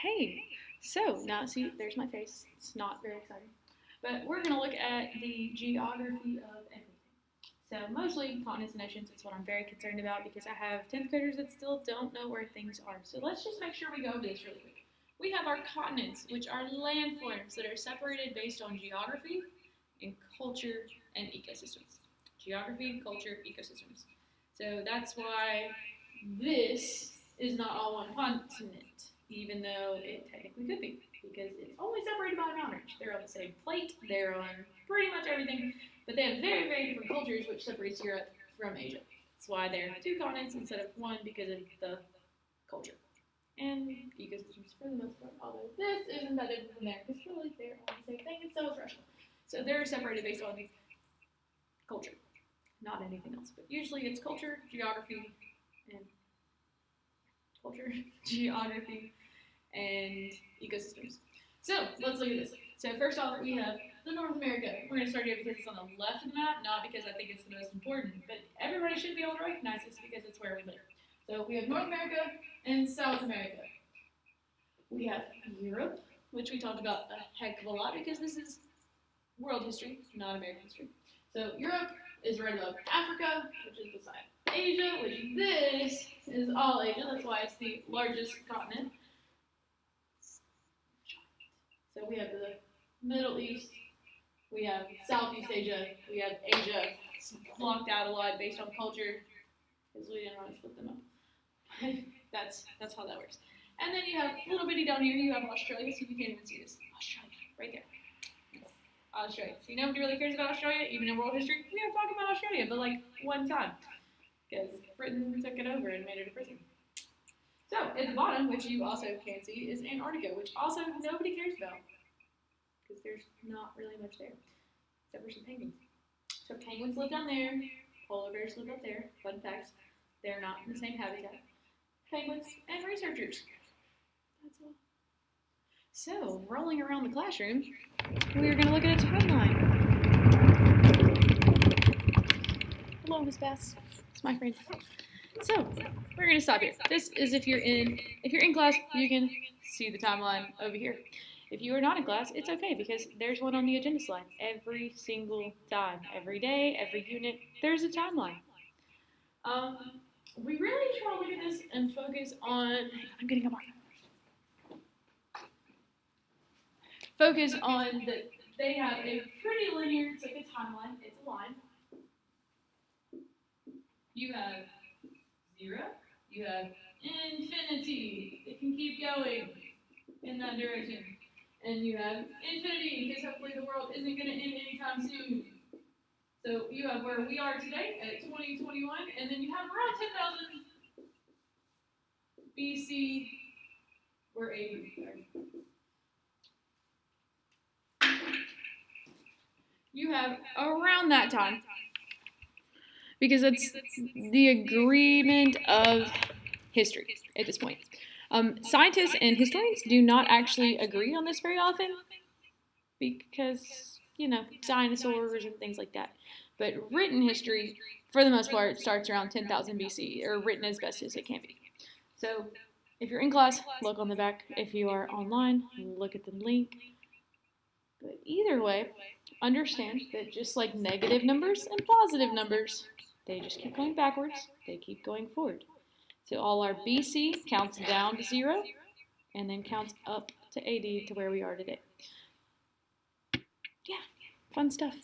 Hey, so now see, there's my face. It's not very exciting. But we're going to look at the geography of everything. So mostly continents and oceans is what I'm very concerned about because I have 10th graders that still don't know where things are. So let's just make sure we go over this really quick. We have our continents, which are landforms that are separated based on geography and culture and ecosystems. Geography, culture, ecosystems. So that's why this is not all one continent, even though it technically could be, because it's only separated by a mountain range. They're on the same plate, they're on pretty much everything, but they have very, very different cultures, which separates Europe from Asia. That's why they're two continents instead of one, because of the culture and ecosystems for the most part. Although this isn't that different from there, because really they're all the same thing, and so is Russia. So they're separated based on culture, not anything else. But usually it's culture, geography, and culture, geography, and ecosystems. So let's look at this. So first off, we have the North America. We're going to start here because it's on the left of the map, not because I think it's the most important, but everybody should be able to recognize this because it's where we live. So we have North America and South America. We have Europe, which we talked about a heck of a lot because this is world history, not American history. So Europe is right above Africa, which is beside Asia, which this is all Asia. That's why it's the largest continent. So we have the Middle East, we have Southeast Asia, we have Asia. It's blocked out a lot based on culture because we didn't want to split them up. that's how that works. And then you have a little bitty down here, you have Australia, so you can't even see this. Australia, right there. Australia. So nobody really cares about Australia, even in world history. We are talking about Australia, but like one time. Because Britain took it over and made it a prison. So at the bottom, which you also can see, is Antarctica, which also nobody cares about. Because there's not really much there. Except for some penguins. So penguins live down there, polar bears live up there. Fun facts, they're not in the same habitat. Penguins and researchers. That's all. So, rolling around the classroom, we're going to look at a timeline. Hello, Miss Bass. It's my friend. So, we're going to stop here. This is if you're in class, you can see the timeline over here. If you are not in class, it's okay because there's one on the agenda slide every single time. Every day, every unit, there's a timeline. We really try to look at this and focus on, I'm getting a marker. Focus on that they have a pretty linear, it's like a timeline, it's a line. You have 0, you have infinity, it can keep going in that direction. And you have infinity, because hopefully the world isn't going to end anytime soon. So you have where we are today at 2021, and then you have around 10,000 BC, we're 80. You have around that time, because that's the agreement of history at this point. Scientists and historians do not actually agree on this very often because, dinosaurs and things like that. But written history, for the most part, starts around 10,000 BC, or written as best as it can be. So if you're in class, look on the back. If you are online, look at the link. But either way, understand that just like negative numbers and positive numbers, they just keep going backwards, they keep going forward. So all our BC counts down to 0, and then counts up to AD to where we are today. Yeah, fun stuff.